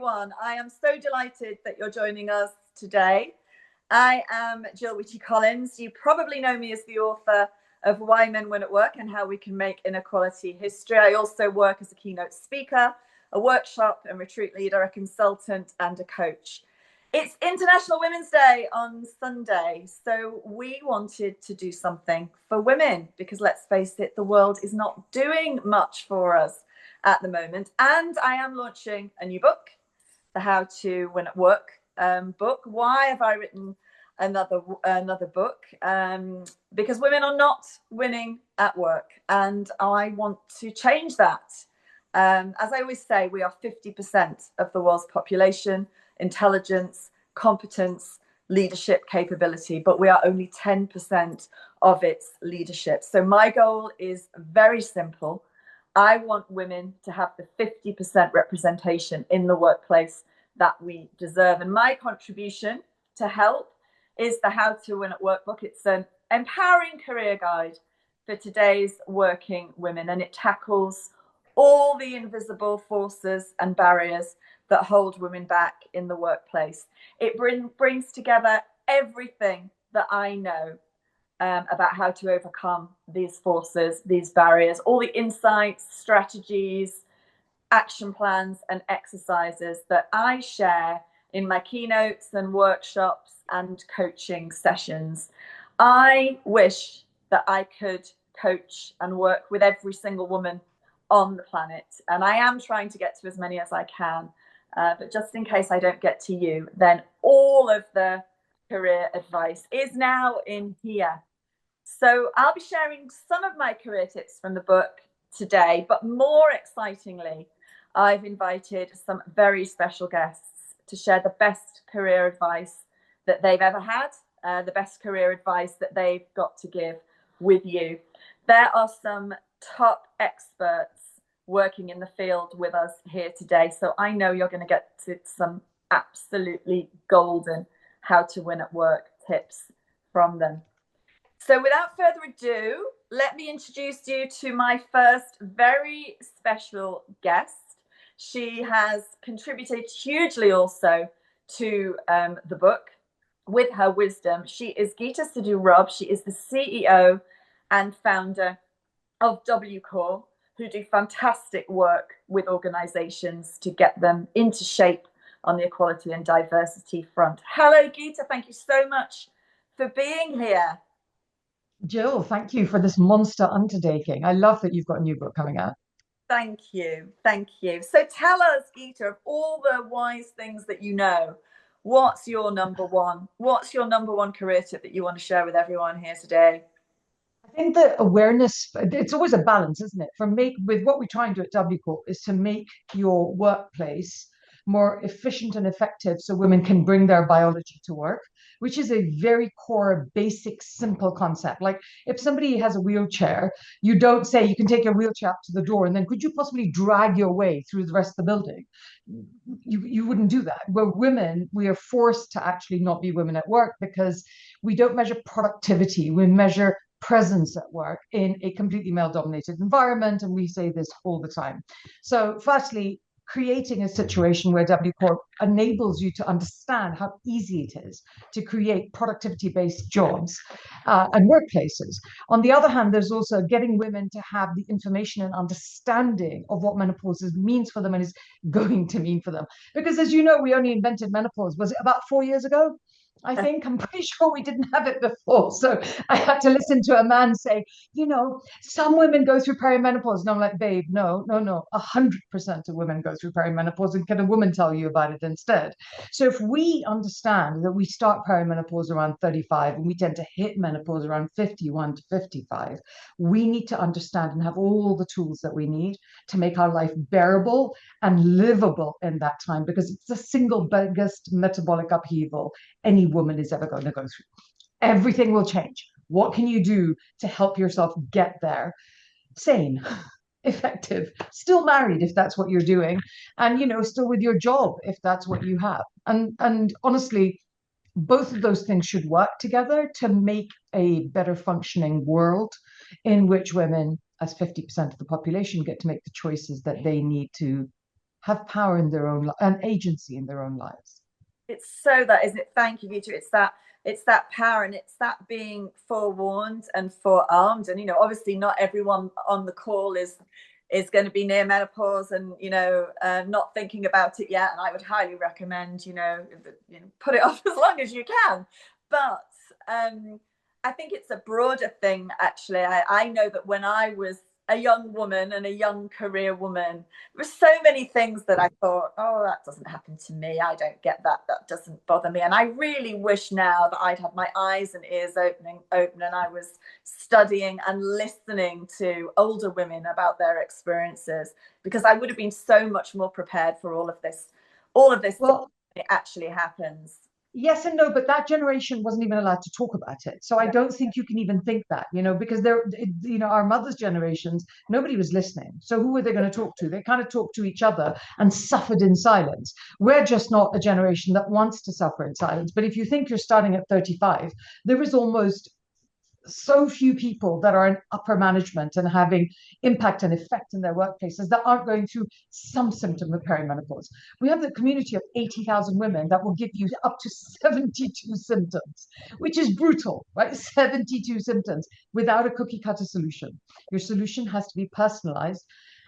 everyone. I am so delighted that you're joining us today. I am Gill Whitty-Collins. You probably know me as the author of Why Men Win at Work and How We Can Make Inequality History. I also work as a keynote speaker, a workshop and retreat leader, a consultant, and a coach. It's International Women's Day on Sunday, so we wanted to do something for women because, let's face it, the world is not doing much for us at the moment. And I am launching a new book, the How to Win at Work book. Why have I written another book? Because women are not winning at work, and I want to change that. As I always say, we are 50% of the world's population, intelligence, competence, leadership capability, but we are only 10% of its leadership. So my goal is very simple. I want women to have the 50% representation in the workplace that we deserve. And my contribution to help is the How to Win at Work book. It's an empowering career guide for today's working women, and it tackles all the invisible forces and barriers that hold women back in the workplace. It brings together everything that I know about how to overcome these forces, these barriers, all the insights, strategies, action plans, and exercises that I share in my keynotes and workshops and coaching sessions. I wish that I could coach and work with every single woman on the planet, and I am trying to get to as many as I can. But just in case I don't get to you, then all of the career advice is now in here. So I'll be sharing some of my career tips from the book today, but more excitingly, I've invited some very special guests to share the best career advice that they've ever had, the best career advice that they've got to give with you. There are some top experts working in the field with us here today, so I know you're going to get to some absolutely golden how to win at work tips from them. So without further ado, let me introduce you to my first very special guest. She has contributed hugely also to the book with her wisdom. She is Geeta Sidhu-Rob. She is the CEO and founder of WCORE, who do fantastic work with organizations to get them into shape on the equality and diversity front. Hello, Geeta. Thank you so much for being here. Jill, thank you for this monster undertaking. I love that you've got a new book coming out. Thank you. Thank you. So tell us, Geeta, of all the wise things that you know, what's your number one? What's your number one career tip that you want to share with everyone here today? I think that awareness, it's always a balance, isn't it? With what we try and do at WCORP is to make your workplace more efficient and effective so women can bring their biology to work, which is a very core, basic, simple concept. Like if somebody has a wheelchair, you don't say you can take your wheelchair up to the door and then could you possibly drag your way through the rest of the building? You wouldn't do that. We're women, we are forced to actually not be women at work because we don't measure productivity, we measure presence at work in a completely male-dominated environment, and we say this all the time. So firstly, creating a situation where WCORP enables you to understand how easy it is to create productivity-based jobs and workplaces. On the other hand, there's also getting women to have the information and understanding of what menopause means for them and is going to mean for them. Because as you know, we only invented menopause, was it about 4 years ago? I think I'm pretty sure we didn't have it before. So I had to listen to a man say, some women go through perimenopause. And I'm like, babe, no. 100% of women go through perimenopause. And can a woman tell you about it instead? So if we understand that we start perimenopause around 35 and we tend to hit menopause around 51 to 55, we need to understand and have all the tools that we need to make our life bearable and livable in that time, because it's the single biggest metabolic upheaval any woman is ever going to go through. Everything will change. What can you do to help yourself get there? Sane, effective, still married if that's what you're doing, and still with your job if that's what you have. And honestly, both of those things should work together to make a better functioning world in which women, as 50% of the population, get to make the choices that they need to have power in their own and agency in their own lives. It's so that, isn't it? Thank you, Gita. It's that power, and it's that being forewarned and forearmed. And obviously not everyone on the call is going to be near menopause and not thinking about it yet. And I would highly recommend put it off as long as you can. But I think it's a broader thing, actually. I know that when I was a young woman and a young career woman, there were so many things that I thought, oh, that doesn't happen to me. I don't get that. That doesn't bother me. And I really wish now that I'd had my eyes and ears open and I was studying and listening to older women about their experiences, because I would have been so much more prepared for all of this Well, when it actually happens. yes and no, but that generation wasn't even allowed to talk about it. So I don't think you can even think that, because our mothers' generations, nobody was listening. So who were they going to talk to? They kind of talked to each other and suffered in silence. We're just not a generation that wants to suffer in silence. But if you think you're starting at 35, there is almost so few people that are in upper management and having impact and effect in their workplaces that aren't going through some symptom of perimenopause. We have the community of 80,000 women that will give you up to 72 symptoms, which is brutal, right? 72 symptoms without a cookie cutter solution. Your solution has to be personalized.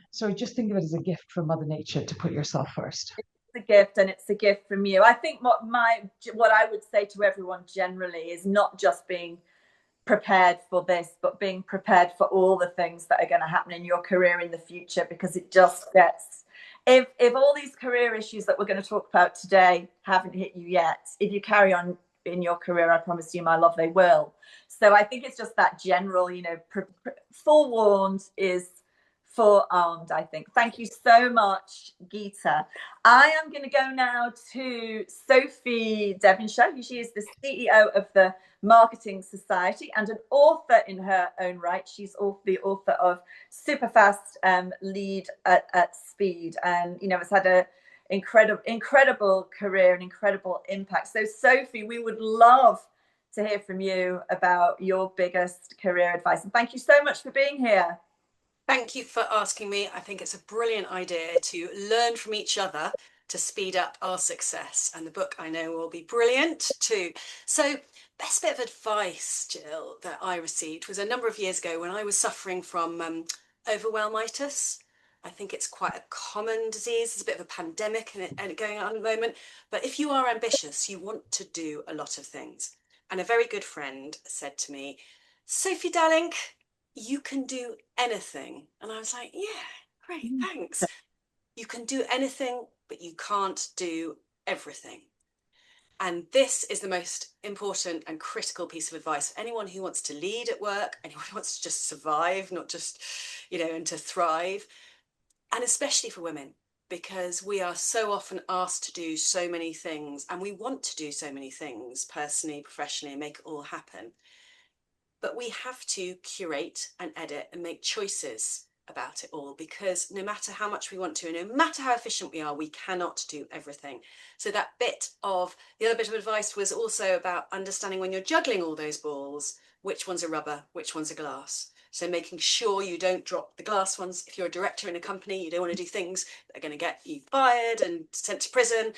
So just think of it as a gift from Mother Nature to put yourself first. A gift, and it's a gift from you. I think what I would say to everyone generally is not just being prepared for this, but being prepared for all the things that are going to happen in your career in the future, because it just gets, if all these career issues that we're going to talk about today haven't hit you yet, if you carry on in your career, I promise you, my love, they will. So I think it's just that general, forewarned is forearmed, I think. Thank you so much, Geeta. I am going to go now to Sophie Devonshire. She is the CEO of the Marketing Society and an author in her own right. She's the author of Superfast Lead at Speed, and has had a incredible career and incredible impact. So Sophie, we would love to hear from you about your biggest career advice, and thank you so much for being here. Thank you for asking me. I think it's a brilliant idea to learn from each other to speed up our success. And the book, I know, will be brilliant too. So, best bit of advice, Gill, that I received was a number of years ago when I was suffering from overwhelmitis. I think it's quite a common disease. There's a bit of a pandemic and going on at the moment. But if you are ambitious, you want to do a lot of things. And a very good friend said to me, Sophie, darling, you can do anything. And I was like, yeah, great, thanks. You can do anything, but you can't do everything. And this is the most important and critical piece of advice for anyone who wants to lead at work, anyone who wants to just survive, not just, and to thrive. And especially for women, because we are so often asked to do so many things, and we want to do so many things personally, professionally, and make it all happen. But we have to curate and edit and make choices about it all, because no matter how much we want to, and no matter how efficient we are, we cannot do everything. So the other bit of advice was also about understanding when you're juggling all those balls, which ones are rubber, which ones are glass. So making sure you don't drop the glass ones. If you're a director in a company, you don't want to do things that are going to get you fired and sent to prison.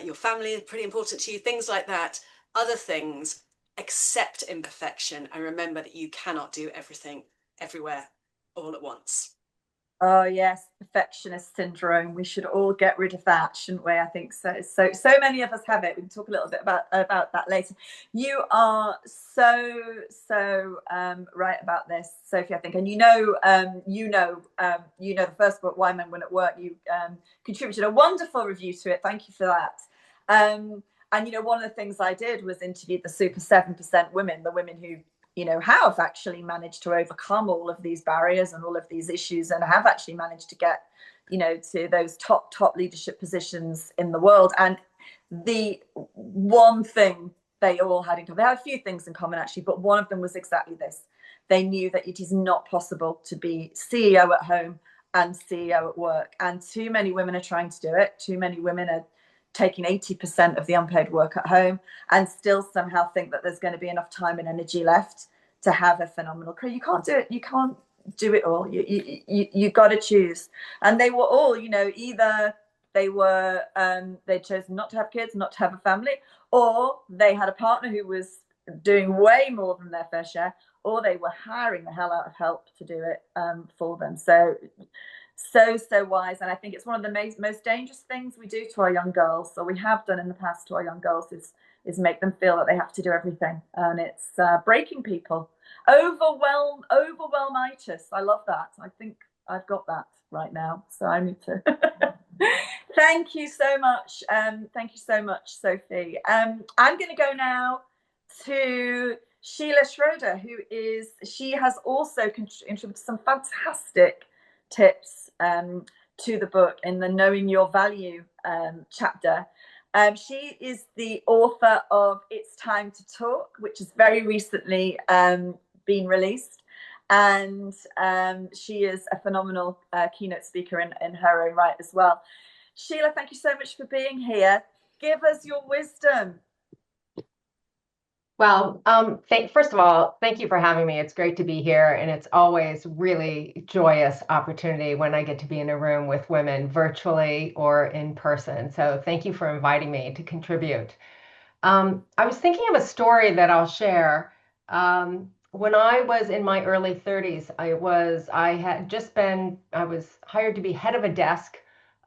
Your family is pretty important to you, things like that. Other things, accept imperfection and remember that you cannot do everything everywhere all at once. Oh yes, perfectionist syndrome. We should all get rid of that, shouldn't we? I think so. So many of us have it. We can talk a little bit about that later. You are so right about this, Sophie. I think, and the first book, Why Men Win at Work. You contributed a wonderful review to it. Thank you for that. And one of the things I did was interview the super 7% women, the women who have actually managed to overcome all of these barriers and all of these issues, and have actually managed to get, to those top leadership positions in the world. And the one thing they all had in common, they had a few things in common actually, but one of them was exactly this. They knew that it is not possible to be CEO at home and CEO at work. And too many women are trying to do it. Too many women are taking 80% of the unpaid work at home and still somehow think that there's going to be enough time and energy left to have a phenomenal career. You can't do it. You can't do it all. You got to choose. And they were all, either they were they'd chosen not to have kids, not to have a family, or they had a partner who was doing way more than their fair share, or they were hiring the hell out of help to do it for them. So wise. And I think it's one of the most dangerous things we do to our young girls, or we have done in the past to our young girls, is make them feel that they have to do everything. And it's breaking people. Overwhelmitis. I love that. I think I've got that right now, so I need to. Thank you so much. Thank you so much, Sophie. I'm going to go now to Sheila Schroeder, she has also contributed some fantastic tips to the book in the Knowing Your Value chapter. She is the author of It's Time to Talk, which has very recently been released. And she is a phenomenal keynote speaker in her own right as well. Sheila, thank you so much for being here. Give us your wisdom. Well, first of all, thank you for having me. It's great to be here, and it's always really joyous opportunity when I get to be in a room with women virtually or in person. So thank you for inviting me to contribute. I was thinking of a story that I'll share. When I was in my early 30s, I was hired to be head of a desk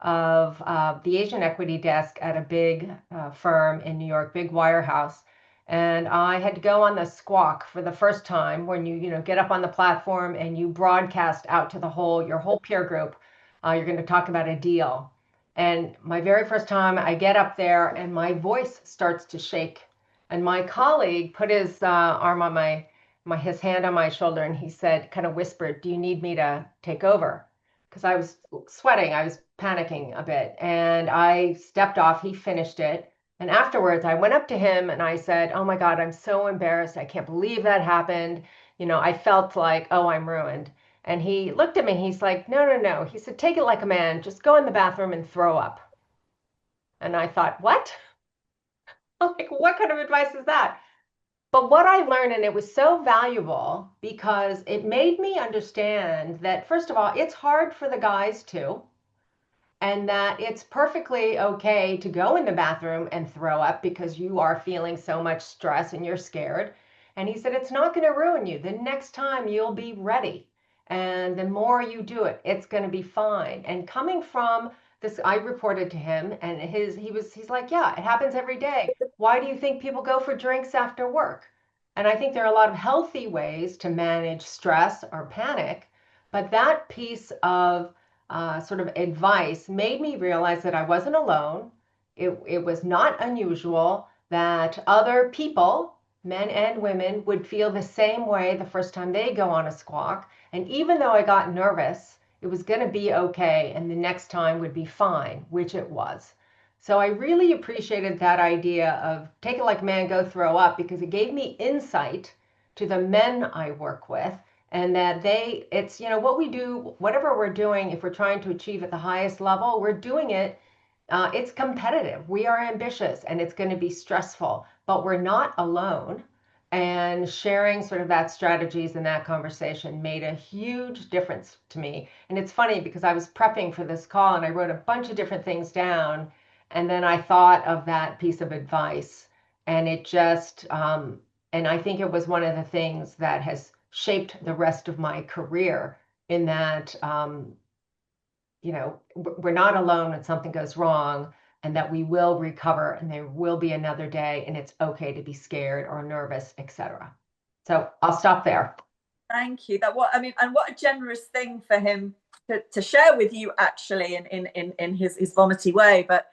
of the Asian equity desk at a big firm in New York, big wirehouse. And I had to go on the squawk for the first time when you get up on the platform and you broadcast out to your whole peer group. You're going to talk about a deal. And my very first time I get up there and my voice starts to shake. And my colleague put his arm on his hand on my shoulder, and he said, kind of whispered, "Do you need me to take over?" Because I was sweating, I was panicking a bit. And I stepped off, he finished it. And afterwards, I went up to him and I said, "Oh my God, I'm so embarrassed. I can't believe that happened. I felt like, oh, I'm ruined." And he looked at me. He's like, no. He said, "Take it like a man. Just go in the bathroom and throw up." And I thought, what? Like, what kind of advice is that? But what I learned, and it was so valuable because it made me understand that, first of all, it's hard for the guys too. And that it's perfectly okay to go in the bathroom and throw up because you are feeling so much stress and you're scared. And he said, it's not going to ruin you. The next time you'll be ready. And the more you do it, it's going to be fine. And coming from this, I reported to him, and he's like, "Yeah, it happens every day. Why do you think people go for drinks after work?" And I think there are a lot of healthy ways to manage stress or panic. But that piece of sort of advice made me realize that I wasn't alone. It was not unusual that other people, men and women, would feel the same way the first time they go on a squawk. And even though I got nervous, it was going to be okay, and the next time would be fine, which it was. So I really appreciated that idea of take it like a man, go throw up, because it gave me insight to the men I work with. And that it's what we do, whatever we're doing, if we're trying to achieve at the highest level, we're doing it. It's competitive. We are ambitious, and it's going to be stressful, but we're not alone. And sharing sort of that strategies and that conversation made a huge difference to me. And it's funny because I was prepping for this call and I wrote a bunch of different things down. And then I thought of that piece of advice, and it just, and I think it was one of the things that has shaped the rest of my career, in that, we're not alone when something goes wrong, and that we will recover, and there will be another day, and it's okay to be scared or nervous, etc. So I'll stop there. Thank you. And what a generous thing for him to share with you, actually, in his vomity way. But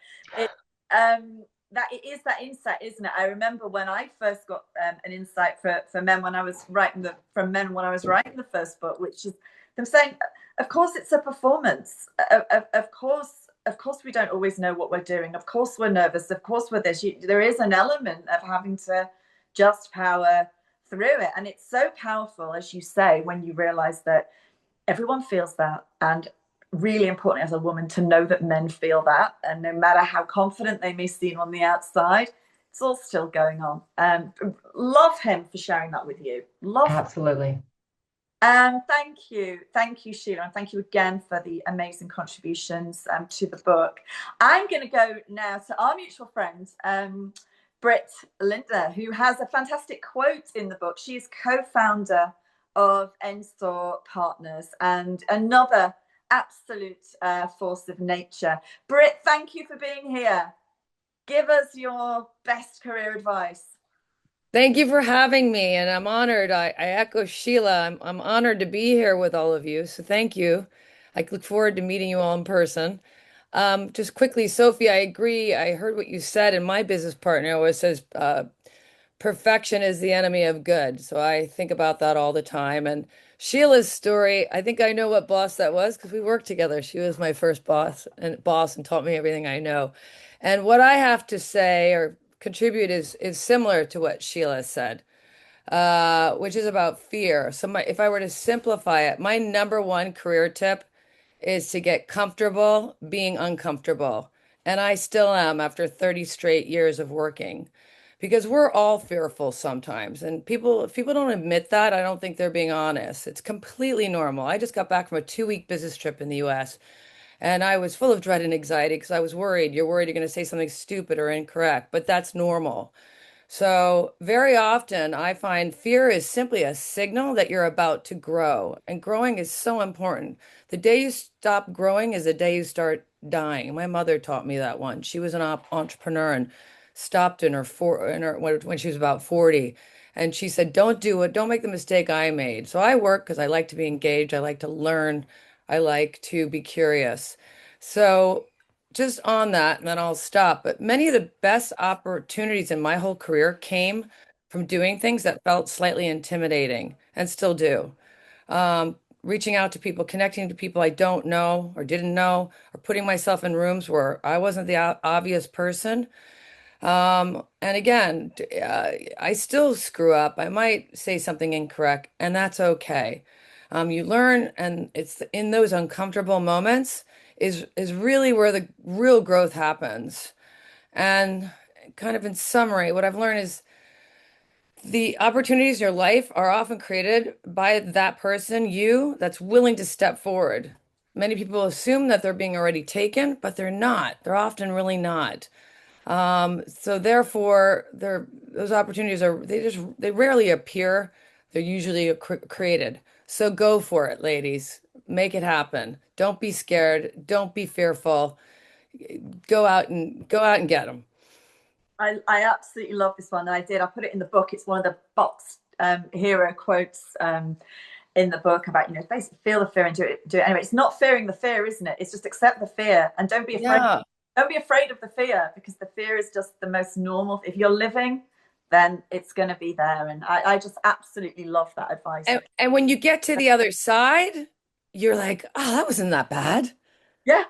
that it is that insight, isn't it? I remember when I first got an insight for men when I was writing the first book, which is them saying, of course it's a performance. Of course we don't always know what we're doing. Of course we're nervous. Of course we're this. There is an element of having to just power through it, and it's so powerful, as you say, when you realize that everyone feels that, and really important as a woman to know that men feel that, and no matter how confident they may seem on the outside, it's all still going on. Love him for sharing that with you. Absolutely. Thank you, Sheila, and thank you again for the amazing contributions to the book. I'm going to go now to our mutual friend, Britt Lindner, who has a fantastic quote in the book. She's co-founder of Ensor Partners and another absolute force of nature. Britt, thank you for being here. Give us your best career advice. Thank you for having me, and I'm honored. I echo Sheila. I'm honored to be here with all of you. So thank you. I look forward to meeting you all in person. Just quickly, Sophie, I agree. I heard what you said, and my business partner always says perfection is the enemy of good. So I think about that all the time. And Sheila's story, I think I know what boss that was because we worked together. She was my first boss and taught me everything I know. And what I have to say or contribute is similar to what Sheila said, which is about fear. So if I were to simplify it, my number one career tip is to get comfortable being uncomfortable. And I still am after 30 straight years of working because we're all fearful sometimes. And if people don't admit that, I don't think they're being honest. It's completely normal. I just got back from a 2-week business trip in the US. And I was full of dread and anxiety because I was worried. You're worried you're going to say something stupid or incorrect, but that's normal. So very often I find fear is simply a signal that you're about to grow. And growing is so important. The day you stop growing is the day you start dying. My mother taught me that one. She was an entrepreneur and stopped when she was about 40. And she said, don't do it. Don't make the mistake I made. So I work because I like to be engaged. I like to learn. I like to be curious. So just on that, and then I'll stop. But many of the best opportunities in my whole career came from doing things that felt slightly intimidating and still do. Reaching out to people, connecting to people I don't know or didn't know, or putting myself in rooms where I wasn't the obvious person. And again, I still screw up. I might say something incorrect, and that's okay. You learn, and it's in those uncomfortable moments is really where the real growth happens. And kind of in summary, what I've learned is the opportunities in your life are often created by that person, you, that's willing to step forward. Many people assume that they're being already taken, but they're not. They're often really not. So therefore, those opportunities they rarely appear. They're usually created. So go for it, ladies. Make it happen. Don't be scared. Don't be fearful. Go out and get them. I absolutely love this one. I put it in the book. It's one of the box hero quotes in the book about, basically feel the fear and do it anyway. It's not fearing the fear, isn't it? It's just accept the fear and don't be afraid. Yeah. Don't be afraid of the fear, because the fear is just the most normal. If you're living, then it's going to be there. And I just absolutely love that advice. And when you get to the other side, you're like, oh, that wasn't that bad. Yeah.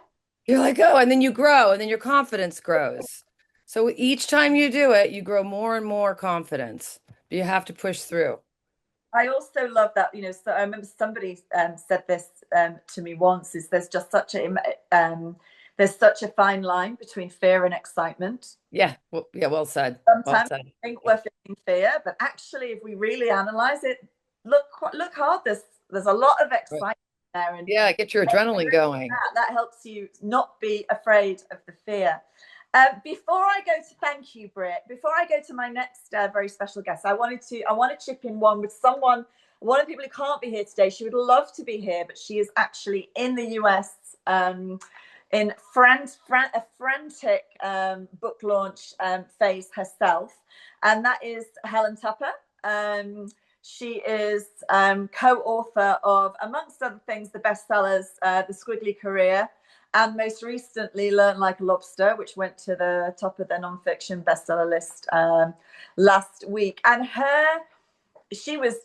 You're like, oh, and then you grow, and then your confidence grows. So each time you do it, you grow more and more confidence. But you have to push through. I also love that, so I remember somebody said this to me once, is there's such a fine line between fear and excitement. Yeah, well said. Sometimes we think we're feeling fear, but actually, if we really analyze it, look hard. There's a lot of excitement there, and yeah, get your adrenaline going. That helps you not be afraid of the fear. Before I go to thank you, Britt, before I go to my next very special guest, I want to chip in one of the people who can't be here today. She would love to be here, but she is actually in the US in a frantic book launch phase herself, and that is Helen Tupper. She is co-author of, amongst other things, the bestsellers The Squiggly Career, and most recently Learn Like a Lobster, which went to the top of the nonfiction bestseller list last week. And it was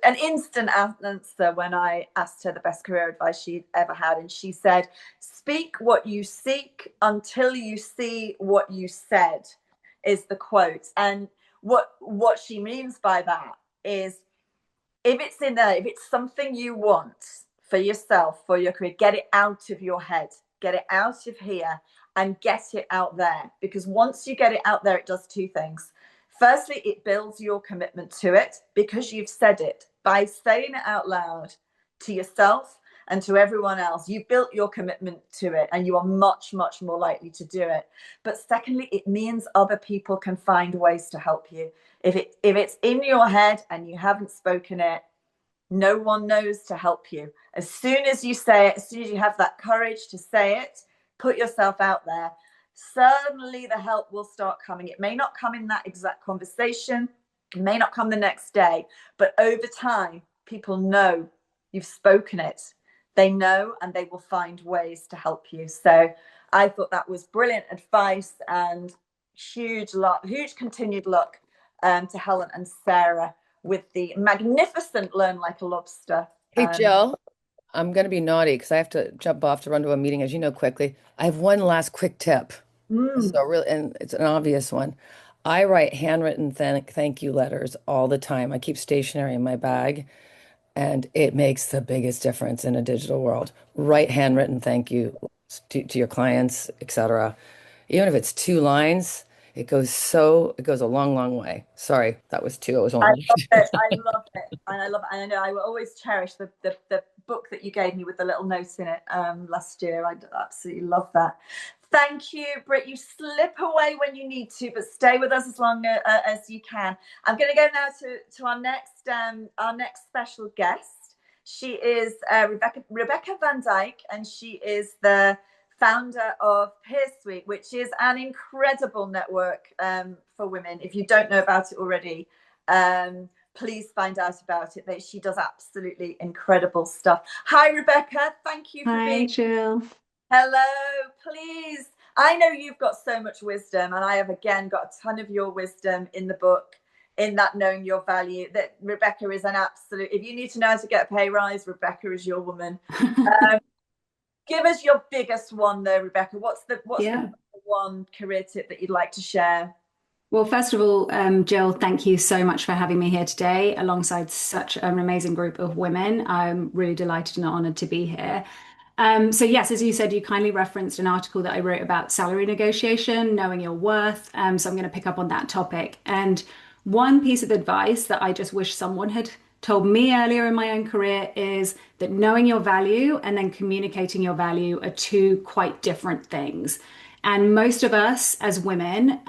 an instant answer when I asked her the best career advice she'd ever had. And she said, speak what you seek until you see what you said, is the quote. And what she means by that is, if it's something you want for yourself, for your career, get it out of your head, get it out of here and get it out there. Because once you get it out there, it does two things. Firstly, it builds your commitment to it because you've said it. by saying it out loud to yourself and to everyone else, you built your commitment to it and you are much, much more likely to do it. But secondly, it means other people can find ways to help you. If it's in your head and you haven't spoken it, no one knows to help you. As soon as you say it, as soon as you have that courage to say it, put yourself out there, suddenly the help will start coming. It may not come in that exact conversation, it may not come the next day, but over time, people know you've spoken it. They know, and they will find ways to help you. So I thought that was brilliant advice, and huge continued luck to Helen and Sarah with the magnificent Learn Like a Lobster. Hey, Jill, I'm going to be naughty because I have to jump off to run to a meeting, as you know, quickly. I have one last quick tip. So really, and it's an obvious one. I write handwritten thank you letters all the time. I keep stationery in my bag, and it makes the biggest difference in a digital world. Write handwritten thank you to your clients, etc. Even if it's 2 lines, it goes a long, long way. Sorry, that was two. It was I only. love it. I love it. And I love it. And I know I will always cherish the book that you gave me with the little notes in it last year. I absolutely love that. Thank you, Britt. You slip away when you need to, but stay with us as long as you can. I'm going to go now to our next special guest. She is Rebecca Van Dyke, and she is the founder of Peer Suite, which is an incredible network for women. If you don't know about it already, please find out about it. She does absolutely incredible stuff. Hi, Rebecca. Thank you for being. Hi, Jill. Hello, please. I know you've got so much wisdom, and I have again got a ton of your wisdom in the book, in that knowing your value. That Rebecca is an absolute. If you need to know how to get a pay rise, Rebecca is your woman. Give us your biggest one, though, Rebecca. What's the one career tip that you'd like to share? Well, first of all, Jill, thank you so much for having me here today alongside such an amazing group of women. I'm really delighted and honored to be here. So yes, as you said, you kindly referenced an article that I wrote about salary negotiation, knowing your worth. So I'm going to pick up on that topic. And one piece of advice that I just wish someone had told me earlier in my own career is that knowing your value and then communicating your value are two quite different things. And most of us as women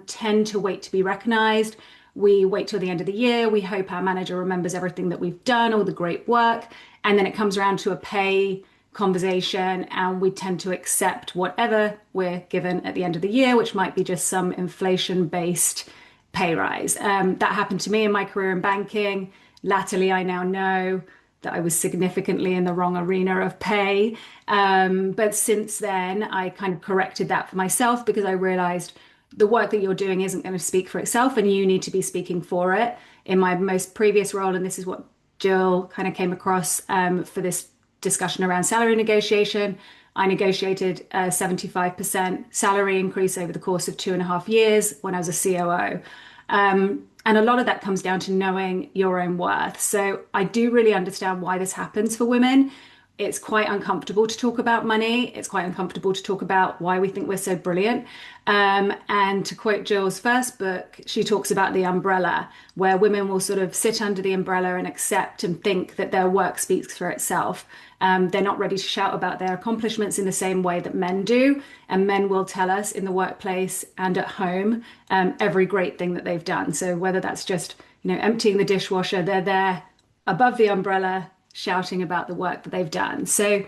tend to wait to be recognized. We wait till the end of the year. We hope our manager remembers everything that we've done, all the great work. And then it comes around to a pay conversation, and we tend to accept whatever we're given at the end of the year, which might be just some inflation-based pay rise. That happened to me in my career in banking. Latterly, I now know that I was significantly in the wrong arena of pay. But since then, I kind of corrected that for myself because I realized the work that you're doing isn't going to speak for itself and you need to be speaking for it. In my most previous role, and this is what Jill kind of came across for this discussion around salary negotiation, I negotiated a 75% salary increase over the course of 2.5 years when I was a COO. And a lot of that comes down to knowing your own worth. So I do really understand why this happens for women. It's quite uncomfortable to talk about money. It's quite uncomfortable to talk about why we think we're so brilliant. And to quote Jill's first book, she talks about the umbrella, where women will sort of sit under the umbrella and accept and think that their work speaks for itself. They're not ready to shout about their accomplishments in the same way that men do. And men will tell us in the workplace and at home every great thing that they've done. So whether that's just, emptying the dishwasher, they're there above the umbrella shouting about the work that they've done. So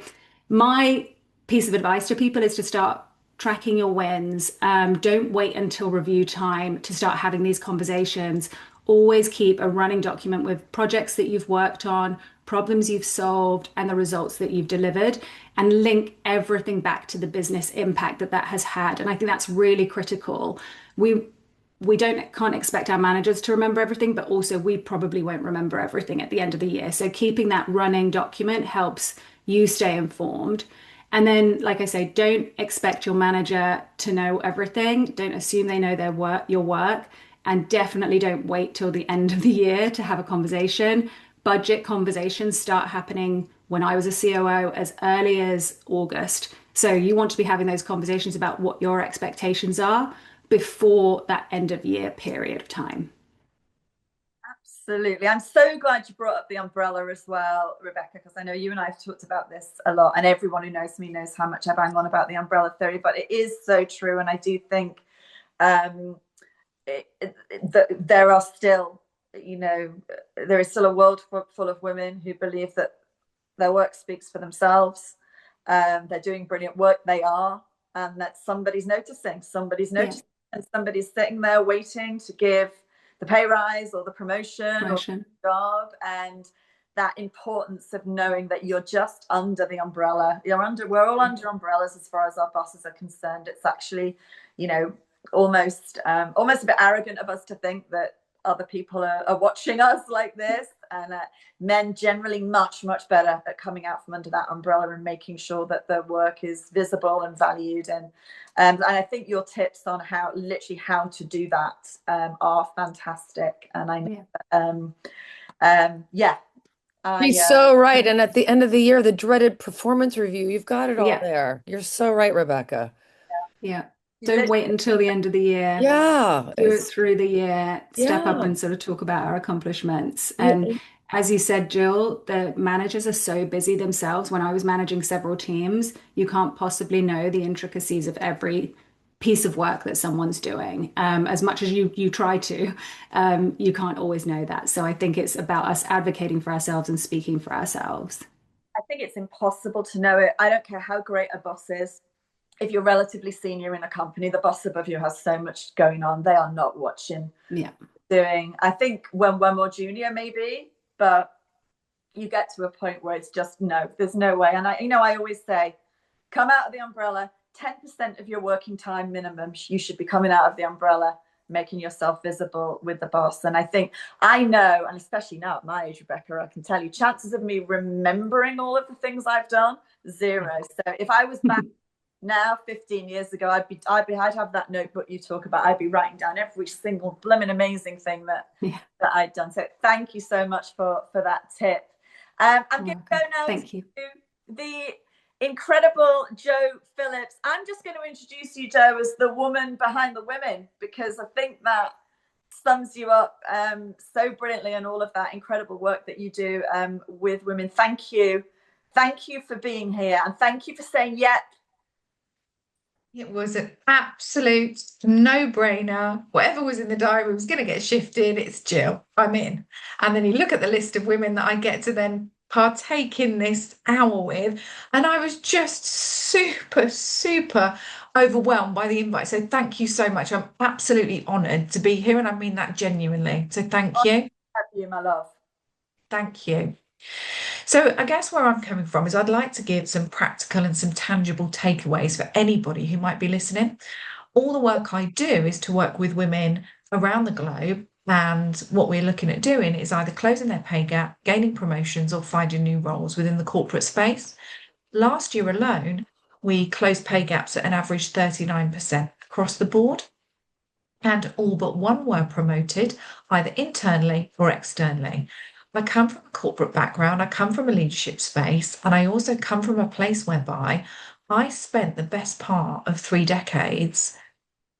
my piece of advice to people is to start tracking your wins. Don't wait until review time to start having these conversations. Always keep a running document with projects that you've worked on, problems you've solved, and the results that you've delivered, and link everything back to the business impact that has had. And I think that's really critical. We can't expect our managers to remember everything, but also we probably won't remember everything at the end of the year. So keeping that running document helps you stay informed. And then, like I say, don't expect your manager to know everything. Don't assume they know your work, and definitely don't wait till the end of the year to have a conversation. Budget conversations start happening when I was a COO as early as August. So you want to be having those conversations about what your expectations are before that end of year period of time. Absolutely. I'm so glad you brought up the umbrella as well, Rebecca, because I know you and I have talked about this a lot, and everyone who knows me knows how much I bang on about the umbrella theory, but it is so true. And I do think there are still, there is still a world full of women who believe that their work speaks for themselves. They're doing brilliant work. They are, and that somebody's noticing. And somebody's sitting there waiting to give the pay rise or the promotion or the job. And that importance of knowing that you're just under the umbrella. We're all under umbrellas as far as our bosses are concerned. It's actually, almost a bit arrogant of us to think that other people are watching us like this, and men generally much better at coming out from under that umbrella and making sure that their work is visible and valued. And I think your tips on how to do that are fantastic. And I know He's so right. And at the end of the year, the dreaded performance review, you've got it all there. You're so right, Rebecca. Yeah. Don't wait until the end of the year. Yeah. Do it through the year. Step up and sort of talk about our accomplishments. And as you said, Jill, the managers are so busy themselves. When I was managing several teams, you can't possibly know the intricacies of every piece of work that someone's doing. As much as you try to, you can't always know that. So I think it's about us advocating for ourselves and speaking for ourselves. I think it's impossible to know it. I don't care how great a boss is. If you're relatively senior in a company, the boss above you has so much going on. They are not watching. Doing. I think when we're more junior, maybe, but you get to a point where it's just there's no way. And I always say, come out of the umbrella. 10% of your working time minimum, you should be coming out of the umbrella, making yourself visible with the boss. And I know, and especially now at my age, Rebecca, I can tell you, chances of me remembering all of the things I've done, zero. So if I was back now 15 years ago, I'd have that notebook you talk about. I'd be writing down every single blooming amazing thing that I'd done. So thank you so much for that tip. I'm going to go now to the incredible Jo Phillips. I'm just going to introduce you, Jo, as the woman behind the women, because I think that sums you up so brilliantly, and all of that incredible work that you do with women. Thank you for being here, and thank you for saying yes. It was an absolute no-brainer. Whatever was in the diary was going to get shifted. It's Jill. I'm in. And then you look at the list of women that I get to then partake in this hour with, and I was just super overwhelmed by the invite. So thank you so much. I'm absolutely honoured to be here, and I mean that genuinely. So thank you. Have you, my love. Thank you. So I guess where I'm coming from is I'd like to give some practical and some tangible takeaways for anybody who might be listening. All the work I do is to work with women around the globe, and what we're looking at doing is either closing their pay gap, gaining promotions, or finding new roles within the corporate space. Last year alone, we closed pay gaps at an average 39% across the board, and all but one were promoted either internally or externally. I come from a corporate background, I come from a leadership space, and I also come from a place whereby I spent the best part of 3 decades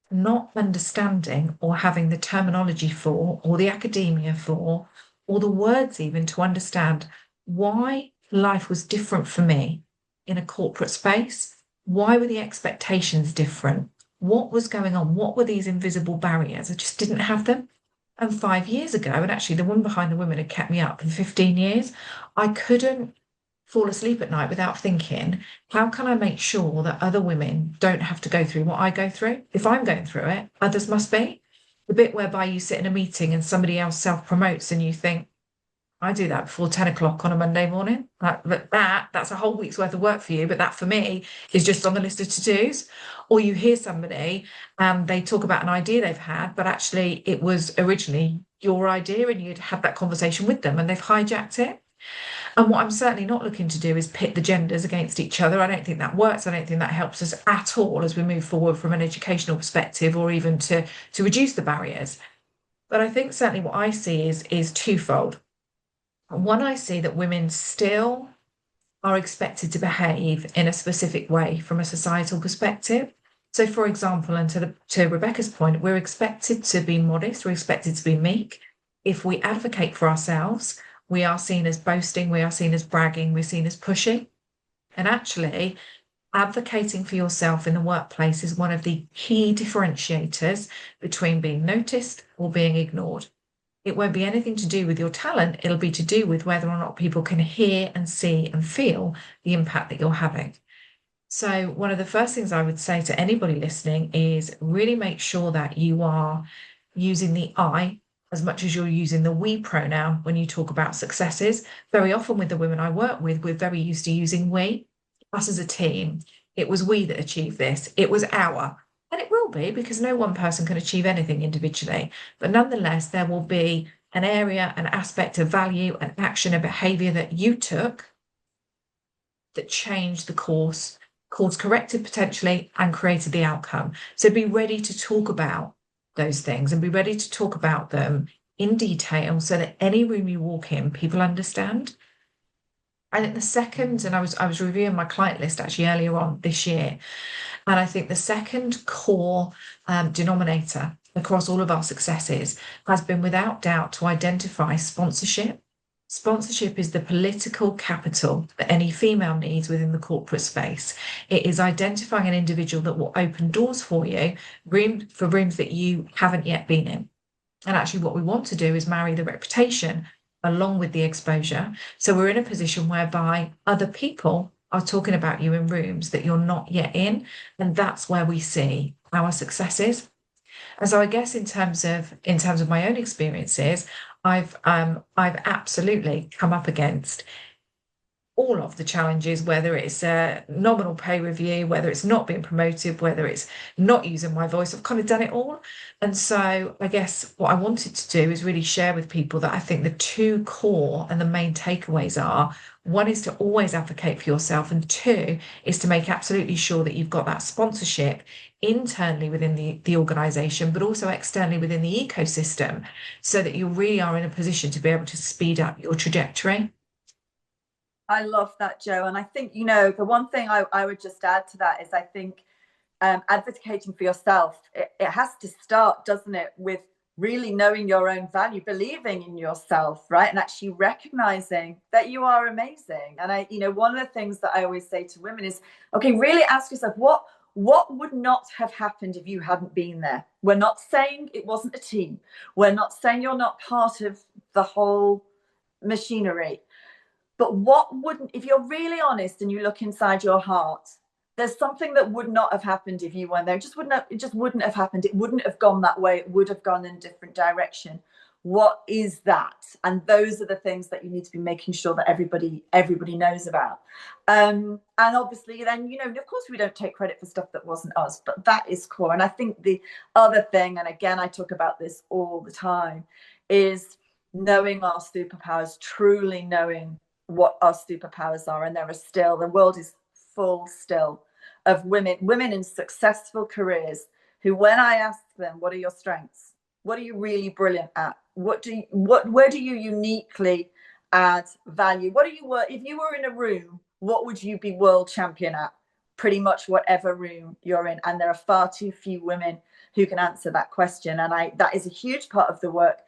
not understanding or having the terminology for, or the academia for, or the words even to understand why life was different for me in a corporate space. Why were the expectations different? What was going on? What were these invisible barriers? I just didn't have them. And 5 years ago, and actually the one behind the women had kept me up for 15 years, I couldn't fall asleep at night without thinking, how can I make sure that other women don't have to go through what I go through? If I'm going through it, others must be. The bit whereby you sit in a meeting and somebody else self-promotes and you think, I do that before 10 o'clock on a Monday morning. That's a whole week's worth of work for you, but that for me is just on the list of to-dos. Or you hear somebody and they talk about an idea they've had, but actually it was originally your idea and you'd had that conversation with them and they've hijacked it. And what I'm certainly not looking to do is pit the genders against each other. I don't think that works. I don't think that helps us at all as we move forward from an educational perspective, or even to reduce the barriers. But I think certainly what I see is twofold. One, I see that women still are expected to behave in a specific way from a societal perspective. So, for example, and to Rebecca's point, we're expected to be modest, we're expected to be meek, If we advocate for ourselves, we are seen as boasting, we are seen as bragging, we're seen as pushy. And actually, advocating for yourself in the workplace is one of the key differentiators between being noticed or being ignored. It won't be anything to do with your talent, it'll be to do with whether or not people can hear and see and feel the impact that you're having. So, one of the first things I would say to anybody listening is really make sure that you are using the I as much as you're using the we pronoun when you talk about successes. Very often with the women I work with, we're very used to using we, us as a team. It was we that achieved this, it was our. And it will be, because no one person can achieve anything individually. But nonetheless, there will be an area, an aspect of value, an action, a behavior that you took that changed the course corrected potentially, and created the outcome. So be ready to talk about those things and be ready to talk about them in detail so that any room you walk in, people understand. I think the second, and I was reviewing my client list actually earlier on this year, and I think the second core denominator across all of our successes has been, without doubt, to identify sponsorship. Sponsorship is the political capital that any female needs within the corporate space. It is identifying an individual that will open doors for you, for rooms that you haven't yet been in. And actually what we want to do is marry the reputation along with the exposure. So we're in a position whereby other people are talking about you in rooms that you're not yet in. And that's where we see our successes. And so I guess in terms of my own experiences, I've absolutely come up against all of the challenges, whether it's a nominal pay review, whether it's not being promoted, whether it's not using my voice. I've kind of done it all. And so I guess what I wanted to do is really share with people that I think the two core and the main takeaways are: one is to always advocate for yourself, and two is to make absolutely sure that you've got that sponsorship internally within the organization, but also externally within the ecosystem, so that you really are in a position to be able to speed up your trajectory. I love that, Jo. And I think, the one thing I would just add to that is I think advocating for yourself, it has to start, doesn't it, with really knowing your own value, believing in yourself, right? And actually recognizing that you are amazing. And one of the things that I always say to women is, okay, really ask yourself, what would not have happened if you hadn't been there? We're not saying it wasn't a team. We're not saying you're not part of the whole machinery. But what wouldn't, if you're really honest and you look inside your heart, there's something that would not have happened if you weren't there. It just wouldn't have happened. It wouldn't have gone that way. It would have gone in a different direction. What is that? And those are the things that you need to be making sure that everybody knows about. And obviously then, of course we don't take credit for stuff that wasn't us, but that is core. And I think the other thing, and again, I talk about this all the time, is knowing our superpowers, truly knowing what our superpowers are. And the world is full still of women in successful careers who, when I ask them, what are your strengths? What are you really brilliant at? Where do you uniquely add value? If you were in a room, what would you be world champion at? Pretty much whatever room you're in. And there are far too few women who can answer that question. And that is a huge part of the work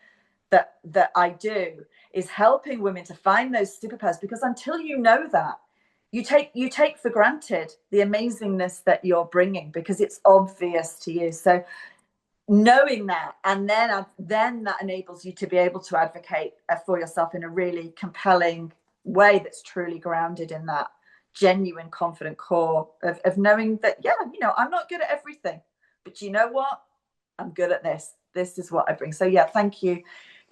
that I do, is helping women to find those superpowers, because until you know that, you take for granted the amazingness that you're bringing because it's obvious to you. So knowing that, and then that enables you to be able to advocate for yourself in a really compelling way that's truly grounded in that genuine, confident core of knowing that, I'm not good at everything, but you know what? I'm good at this. This is what I bring. So yeah, thank you.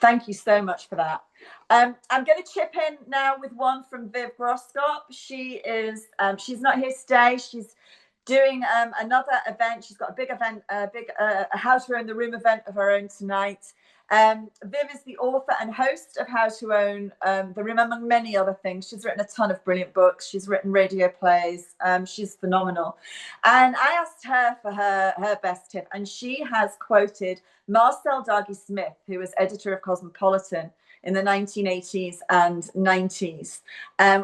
Thank you so much for that. I'm going to chip in now with one from Viv Groskop. She's not here today. She's doing another event. She's got a big event, a How to Own the Room event of her own tonight. Viv is the author and host of How to Own the Room, among many other things. She's written a ton of brilliant books. She's written radio plays. She's phenomenal. And I asked her for her best tip, and she has quoted Marcel Dargy-Smith, who was editor of Cosmopolitan in the 1980s and 90s,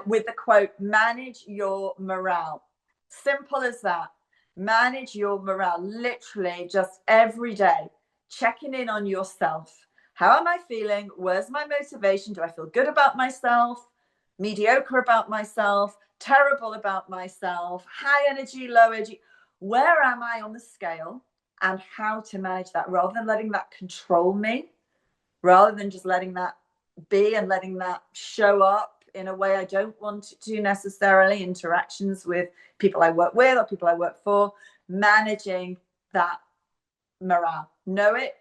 with the quote, "Manage your morale." Simple as that. Manage your morale. Literally just every day checking in on yourself. How am I feeling? Where's my motivation? Do I feel good about myself? Mediocre about myself? Terrible about myself? High energy, low energy? Where am I on the scale? And how to manage that, rather than letting that control me, rather than just letting that be and letting that show up in a way I don't want it to necessarily, interactions with people I work with or people I work for, managing that morale. Know it